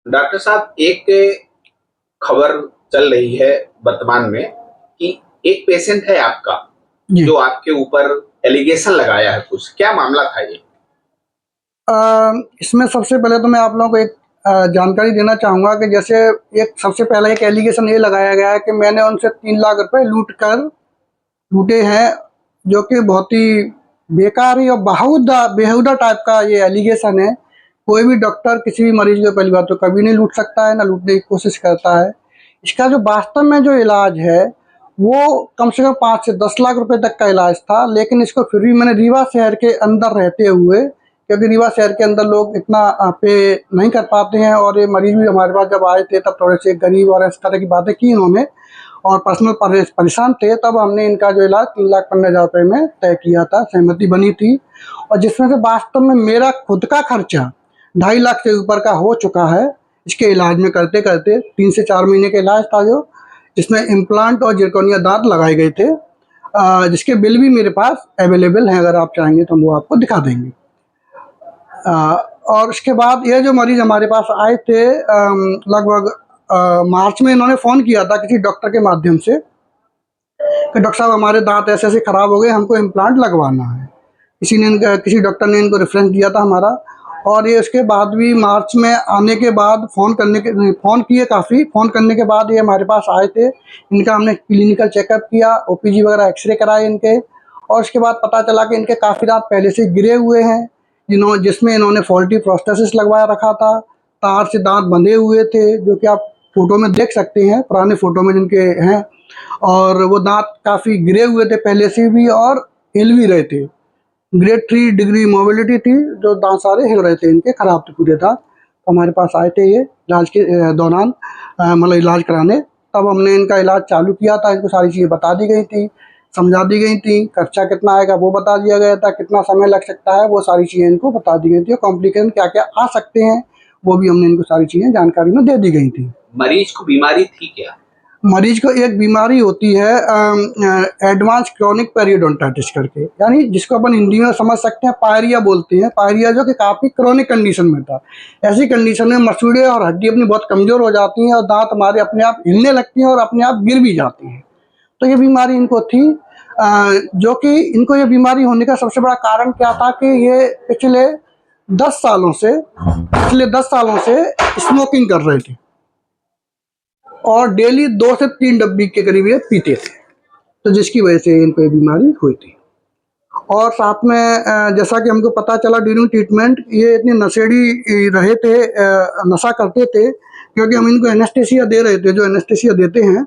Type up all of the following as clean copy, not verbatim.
Doctor साहब, एक खबर चल रही है वर्तमान में कि एक पेशेंट है आपका जी। जो आपके ऊपर एलिगेशन लगाया है। कुछ क्या मामला था ये? इसमें सबसे पहले तो मैं आप लोगों को एक जानकारी देना चाहूँगा कि जैसे एक सबसे पहले एक एलिगेशन ये लगाया गया है कि मैंने उनसे 3 लाख रुपए लूटे हैं, जो कि बहुत ही बेकार ही और बेहुदा टाइप का ये एलिगेशन है। कोई भी डॉक्टर किसी भी मरीज को पहली बात तो कभी नहीं लूट सकता है, ना लूटने की कोशिश करता है। इसका जो वास्तव में जो इलाज है, वो कम से कम 5 से 10 लाख रुपए तक का इलाज था, लेकिन इसको फिर भी मैंने रीवा शहर के अंदर रहते हुए, क्योंकि रीवा शहर के अंदर लोग इतना पे नहीं कर पाते हैं, और ये मरीज भी हमारे पास जब आए थे तब थोड़े से गरीब और इस तरह की बातें की इन्होंने, और पर्सनल परेशान थे, तब हमने इनका जो इलाज 3,15,000 रुपए में तय किया था, सहमति बनी थी। और जिसमें से वास्तव में मेरा खुद का खर्चा 2.5 लाख से ऊपर का हो चुका है इसके इलाज में करते करते। 3 से 4 महीने का इलाज था, जो जिसमें इम्प्लांट और जिरकोनिया दांत लगाए गए थे, जिसके बिल भी मेरे पास अवेलेबल हैं। अगर आप चाहेंगे तो हम वो आपको दिखा देंगे। और उसके बाद ये जो मरीज हमारे पास आए थे, लगभग मार्च में इन्होंने फ़ोन किया था किसी डॉक्टर के माध्यम से कि डॉक्टर साहब हमारे दांत ऐसे ऐसे ख़राब हो गए, हमको इम्प्लांट लगवाना है। किसी डॉक्टर ने इनको रेफरेंस दिया था हमारा। और ये उसके बाद भी मार्च में आने के बाद फ़ोन करने के बाद ये हमारे पास आए थे। इनका हमने क्लिनिकल चेकअप किया, ओपीजी वगैरह एक्सरे कराए इनके, और उसके बाद पता चला कि इनके काफ़ी दांत पहले से गिरे हुए हैं, जिसमें इन्होंने फॉल्टी प्रोस्थेसिस लगवाया रखा था। तार से दांत बंधे हुए थे, जो कि आप फोटो में देख सकते हैं, पुराने फोटो में जिनके हैं। और वो दांत काफ़ी गिरे हुए थे पहले से भी, और हिल भी रहे थे। ग्रेड 3 डिग्री मोबिलिटी थी, जो दांत सारे हिल रहे थे, इनके खराब थे पूरे दांत। तो हमारे पास आए थे ये इलाज के दौरान, मतलब इलाज कराने। तब हमने इनका इलाज चालू किया था। इनको सारी चीज़ें बता दी गई थी, समझा दी गई थी। खर्चा कितना आएगा वो बता दिया गया था, कितना समय लग सकता है वो सारी चीज़ें इनको बता दी गई थी, और कॉम्प्लिकेशन क्या क्या आ सकते हैं वो भी हमने इनको सारी चीज़ें जानकारी में दे दी गई थी। मरीज को बीमारी थी क्या? मरीज को एक बीमारी होती है एडवांस क्रोनिक पेरियोडोंटाइटिस करके, यानी जिसको अपन हिंदी में समझ सकते हैं पायरिया बोलते हैं। पायरिया जो कि काफ़ी क्रोनिक कंडीशन में था। ऐसी कंडीशन में मसूड़े और हड्डी अपनी बहुत कमज़ोर हो जाती हैं, और दांत हमारे अपने आप हिलने लगती हैं और अपने आप गिर भी जाती हैं। तो ये बीमारी इनको थी, जो कि इनको ये बीमारी होने का सबसे बड़ा कारण क्या था कि ये पिछले 10 सालों से स्मोकिंग कर रहे थे, और डेली 2 से 3 डब्बी के करीब ये पीते थे, तो जिसकी वजह से इनको ये बीमारी हुई थी। और साथ में जैसा कि हमको पता चला ड्यूरिंग ट्रीटमेंट, ये इतने नशेड़ी रहे थे, नशा करते थे, क्योंकि हम इनको एनेस्थेसिया दे रहे थे, जो एनेस्थेसिया देते हैं,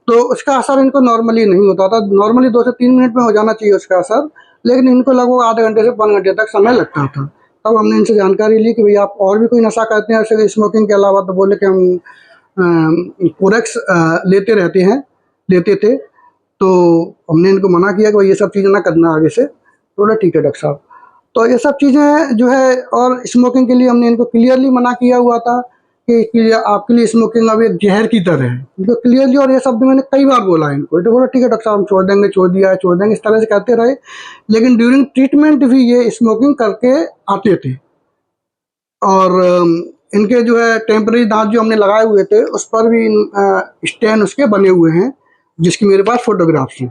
तो उसका असर इनको नॉर्मली नहीं होता था। नॉर्मली 2 से 3 मिनट में हो जाना चाहिए उसका असर, लेकिन इनको लगभग आधे घंटे से 1 घंटे तक समय लगता था। तब हमने इनसे जानकारी ली कि भई आप और भी कोई नशा करते हैं ऐसे स्मोकिंग के अलावा? तो बोले कि हम कोरेक्स लेते थे। तो हमने इनको मना किया कि भाई ये सब चीज़ें ना करना आगे से। तो बोला ठीक है डॉक्टर साहब। तो ये सब चीज़ें जो है, और स्मोकिंग के लिए हमने इनको क्लियरली मना किया हुआ था कि आपके लिए स्मोकिंग अब एक जहर की तरह है, इनको क्लियरली। और ये शब्द मैंने कई बार बोला इनको। तो बोला ठीक है डॉक्टर साहब, हम छोड़ देंगे, छोड़ दिया है, छोड़ देंगे, इस तरह से कहते रहे। लेकिन ड्यूरिंग ट्रीटमेंट भी ये स्मोकिंग करके आते थे। और इनके जो है टेम्परेरी दांत जो हमने लगाए हुए थे, उस पर भी स्टेन उसके बने हुए हैं, जिसकी मेरे पास फोटोग्राफ्स हैं।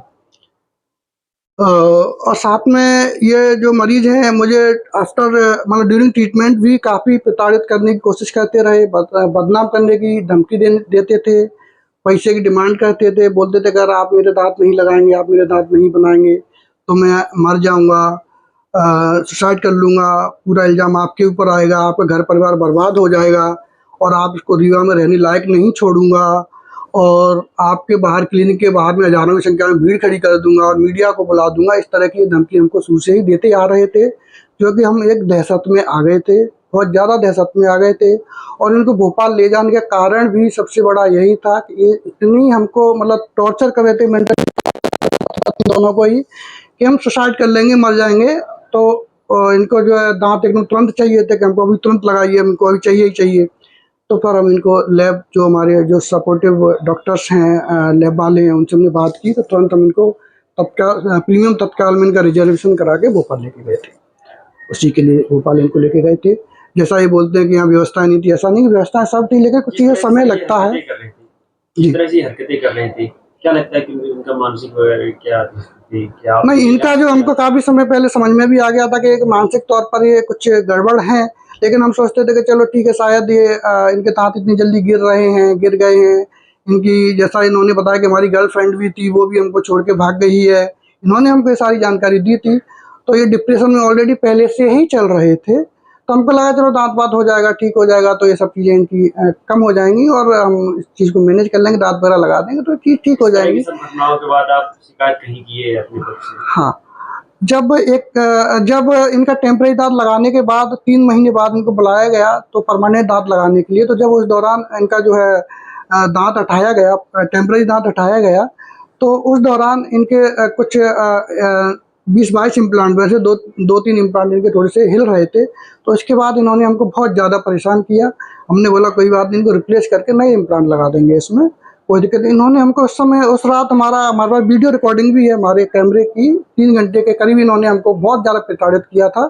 और साथ में ये जो मरीज हैं, मुझे आफ्टर मतलब ड्यूरिंग ट्रीटमेंट भी काफ़ी प्रताड़ित करने की कोशिश करते रहे, बदनाम करने की धमकी देते थे, पैसे की डिमांड करते थे। बोलते थे अगर आप मेरे दांत नहीं लगाएंगे, आप मेरे दांत नहीं बनाएंगे, तो मैं मर जाऊंगा, सुसाइड कर लूँगा, पूरा इल्ज़ाम आपके ऊपर आएगा, आपका घर परिवार बर्बाद हो जाएगा, और आप इसको रीवा में रहने लायक नहीं छोड़ूंगा, और आपके बाहर क्लिनिक के बाहर में हज़ारों की संख्या में भीड़ खड़ी कर दूंगा, और मीडिया को बुला दूंगा। इस तरह की धमकी हमको शुरू से ही देते आ रहे थे, जो कि हम एक दहशत में आ गए थे, बहुत ज़्यादा दहशत में आ गए थे। और इनको भोपाल ले जाने का कारण भी सबसे बड़ा यही था कि ये इतनी हमको मतलब टॉर्चर कर रहे थे मेंटली, दोनों को ही, कि हम सुसाइड कर लेंगे, मर जाएंगे। तो इनको जो है दांत एकदम तुरंत चाहिए थे कि हमको अभी तुरंत लगाइए, हमको अभी चाहिए ही चाहिए। तो फिर हम इनको लैब, जो हमारे जो सपोर्टिव डॉक्टर्स हैं, लैब वाले हैं, उनसे हमने बात की, तो तुरंत हम इनको तत्काल प्रीमियम तत्काल में इनका रिजर्वेशन करा के भोपाल लेके गए थे। उसी के लिए भोपाल इनको लेके गए थे। जैसा ये बोलते हैं कि यहाँ व्यवस्था नहीं थी, ऐसा नहीं, व्यवस्था सब थी, लेकिन कुछ चीज़ें समय लगता है। जिस तरह से हरकतें कर रहे थे, क्या लगता है कि उनका मानसिक वगैरह क्या थी, क्या नहीं, इनका जो हमको काफ़ी समय पहले समझ में भी आ गया था कि एक मानसिक तौर पर ये कुछ गड़बड़ है, लेकिन हम सोचते थे कि चलो ठीक है, शायद ये इनके दांत इतनी जल्दी गिर गए हैं। इनकी, जैसा इन्होंने बताया कि हमारी गर्लफ्रेंड भी थी, वो भी हमको छोड़ के भाग गई है, इन्होंने हमको ये सारी जानकारी दी थी। तो ये डिप्रेशन में ऑलरेडी पहले से ही चल रहे थे, तो हमको लगा चलो दांत बात हो जाएगा, ठीक हो जाएगा, तो ये सब चीज़ें इनकी कम हो जाएंगी और हम इस चीज़ को मैनेज कर लेंगे, दांत वगैरह लगा देंगे तो चीज़ ठीक हो जाएगी। सब घटनाओं के बाद आप शिकायत कहीं की है अपनी तरफ से? हाँ, जब इनका टेम्परेरी दांत लगाने के बाद 3 महीने बाद इनको बुलाया गया तो परमानेंट दांत लगाने के लिए, तो जब उस दौरान इनका जो है दांत हटाया गया, टेम्परेरी दांत हटाया गया, तो उस दौरान इनके कुछ 20-22 इम्प्लांट, वैसे 2-3 इम्प्लांट इनके थोड़े से हिल रहे थे, तो इसके बाद इन्होंने हमको बहुत ज़्यादा परेशान किया। हमने बोला कोई बात नहीं, इनको रिप्लेस करके नए इम्प्लांट लगा देंगे, इसमें कोई दिक्कत नहीं। इन्होंने हमको उस समय, उस रात हमारे पास वीडियो रिकॉर्डिंग भी है हमारे कैमरे की, 3 घंटे के करीब इन्होंने हमको बहुत ज़्यादा प्रताड़ित किया था।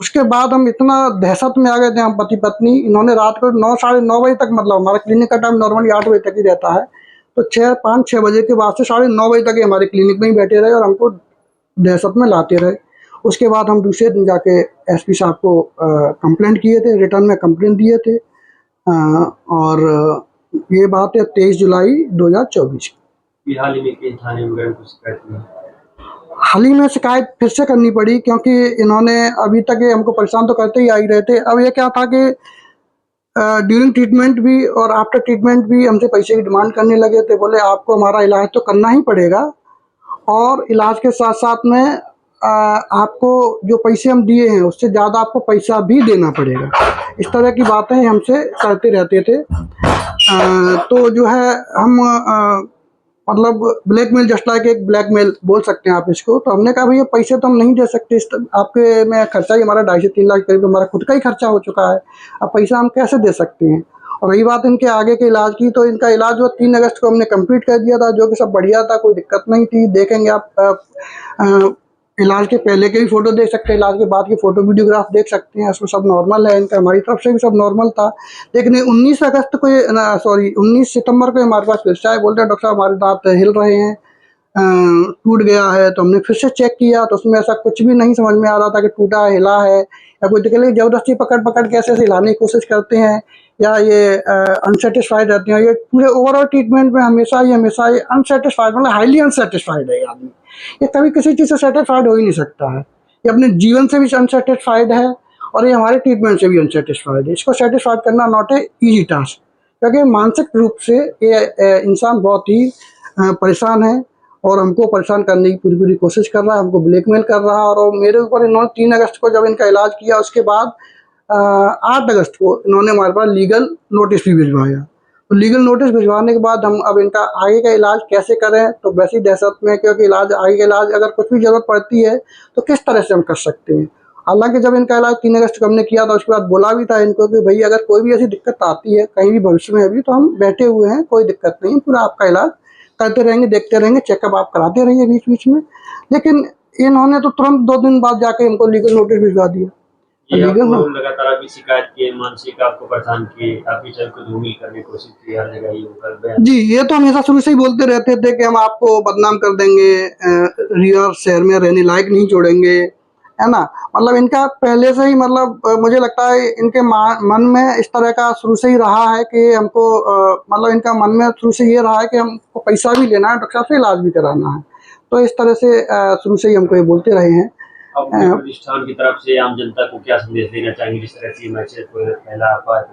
उसके बाद हम इतना दहशत में आ गए थे, हम पति पत्नी। इन्होंने रात को 9, साढ़े 9 बजे तक, मतलब हमारा क्लिनिक का टाइम नॉर्मली 8 बजे तक ही रहता है, तो 5-6 बजे के बाद से साढ़े 9 बजे तक ही हमारे क्लिनिक में ही बैठे रहे और हमको दहशत में लाते रहे। उसके बाद हम दूसरे दिन जाके एसपी साहब को कंप्लेंट किए थे, रिटर्न में कंप्लेंट दिए थे, और ये बात है 23 जुलाई 2024 की। हाल ही में कहीं थाने वगैरह कुछ शिकायत नहीं? हाल ही में शिकायत फिर से करनी पड़ी, क्योंकि इन्होंने अभी तक ये हमको परेशान तो करते ही आ ही रहे थे। अब ये क्या था कि ड्यूरिंग ट्रीटमेंट भी और आफ्टर ट्रीटमेंट भी हमसे पैसे की डिमांड करने लगे थे। बोले आपको हमारा इलाज तो करना ही पड़ेगा, और इलाज के साथ साथ में आपको जो पैसे हम दिए हैं उससे ज़्यादा आपको पैसा भी देना पड़ेगा। इस तरह की बातें हमसे करते रहते थे। तो जो है हम मतलब ब्लैकमेल, जस्ट लाइक एक ब्लैकमेल बोल सकते हैं आप इसको। तो हमने कहा भैया पैसे तो हम नहीं दे सकते, आपके में खर्चा ही हमारा 2.5 से 3 लाख करीब हमारा खुद का ही खर्चा हो चुका है, अब पैसा हम कैसे दे सकते हैं। और रही बात इनके आगे के इलाज की, तो इनका इलाज वो 3 अगस्त को हमने कंप्लीट कर दिया था, जो कि सब बढ़िया था, कोई दिक्कत नहीं थी। देखेंगे आप इलाज के पहले के भी फ़ोटो देख सकते हैं, इलाज के बाद की फ़ोटो वीडियोग्राफ देख सकते हैं, उसमें सब नॉर्मल है इनका, हमारी तरफ से भी सब नॉर्मल था। लेकिन 19 अगस्त को 19 सितंबर को हमारे पास फिर से आए, बोलते हैं डॉक्टर साहब हमारे दांत हिल रहे हैं, टूट गया है। तो हमने फिर से चेक किया, तो उसमें ऐसा कुछ भी नहीं समझ में आ रहा था कि टूटा है, हिला है या कोई दिक्कत। ज़बरदस्ती पकड़ पकड़ के ऐसे ऐसे हिलाने की कोशिश करते हैं, या ये अनसेटिस्फाइड रहते हैं। ये पूरे ओवरऑल ट्रीटमेंट में हमेशा ये अनसेटिस्फाइड, मतलब हाईली अनसेटिस्फाइड है ये आदमी। ये कभी किसी चीज़ से सेटिस्फाइड हो ही नहीं सकता है। ये अपने जीवन से भी अनसेटिस्फाइड है और ये हमारे ट्रीटमेंट से भी अनसेटिस्फाइड है। इसको सेटिस्फाइड करना नॉट ए ईजी टास्क, क्योंकि मानसिक रूप से ये इंसान बहुत ही परेशान है और हमको परेशान करने की पूरी पूरी कोशिश कर रहा है, हमको ब्लैकमेल कर रहा है। और मेरे ऊपर इन्होंने 3 अगस्त को जब इनका इलाज किया, उसके बाद 8 अगस्त को इन्होंने हमारे पास लीगल नोटिस भी भिजवाया। तो लीगल नोटिस भिजवाने के बाद हम अब इनका आगे का इलाज कैसे करें, तो वैसी दहशत में, क्योंकि आगे का इलाज अगर कुछ भी ज़रूरत पड़ती है तो किस तरह से हम कर सकते हैं। हालांकि जब इनका इलाज 3 अगस्त को हमने किया था, उसके बाद बोला भी था इनको कि भाई अगर कोई भी ऐसी दिक्कत आती है कहीं भी भविष्य में, अभी तो हम बैठे हुए हैं, कोई दिक्कत नहीं, पूरा आपका इलाज करते रहेंगे, देखते रहेंगे, चेकअप आप कराते रहिए बीच बीच में। लेकिन इन्होंने तो तुरंत 2 दिन बाद जाके हमको लीगल नोटिस भिजवा दिया। लगातार आपकी शिकायत किए, मानसिक आपको परेशान किए, आपकी चल को धूमिल करने की कोशिश की, हर जगह ये कर रहे हैं। जी, ये तो हमेशा शुरू से ही बोलते रहते थे कि हम आपको बदनाम कर देंगे, रिया शहर में रहने लायक नहीं छोड़ेंगे, है ना। मतलब इनका पहले से ही, मतलब मुझे लगता है इनके मन में इस तरह का शुरू से ही रहा है कि हमको मतलब इनका मन में शुरू से ये रहा है कि हमको पैसा भी लेना है, डॉक्टर साहब से इलाज भी कराना है। तो इस तरह से शुरू से ही हमको ये बोलते रहे हैं। अपने प्रतिष्ठान की तरफ से आम जनता को क्या संदेश देना चाहेंगे, जिस तरह से मैसेज को फैला हुआ है,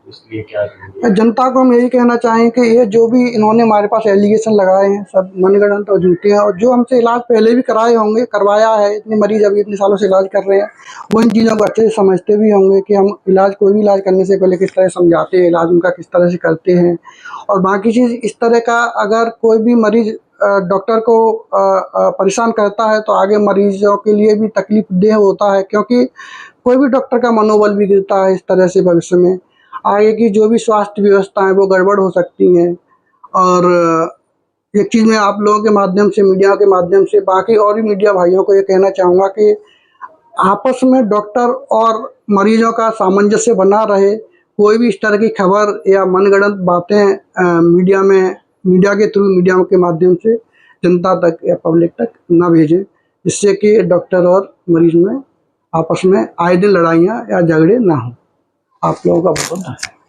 इसलिए क्या कहेंगे? जनता को हम यही कहना चाहें कि ये जो भी इन्होंने हमारे पास एलिगेशन लगाए हैं, सब मनगढ़ंत और झूठे हैं। और जो हमसे इलाज पहले भी कराए होंगे, करवाया है, इतने मरीज अभी इतने सालों से इलाज कर रहे हैं, वो इन चीज़ों को अच्छे से समझते भी होंगे कि हम इलाज, कोई भी इलाज करने से पहले किस तरह समझाते हैं, इलाज उनका किस तरह से करते हैं। और बाकी चीज़ इस तरह का, अगर कोई भी मरीज़ डॉक्टर को परेशान करता है तो आगे मरीजों के लिए भी तकलीफ देह होता है, क्योंकि कोई भी डॉक्टर का मनोबल भी गिरता है इस तरह से। भविष्य में आगे की जो भी स्वास्थ्य व्यवस्था है वो गड़बड़ हो सकती हैं। और एक चीज़ मैं आप लोगों के माध्यम से, मीडिया के माध्यम से, बाकी और भी मीडिया भाइयों को ये कहना चाहूँगा कि आपस में डॉक्टर और मरीजों का सामंजस्य बना रहे, कोई भी इस तरह की खबर या मनगढ़ंत बातें मीडिया के थ्रू, मीडिया के माध्यम से जनता तक या पब्लिक तक ना भेजें, जिससे कि डॉक्टर और मरीज में आपस में आए दिन लड़ाइयाँ या झगड़े ना हों। आप लोगों का बहुत धन्यवाद।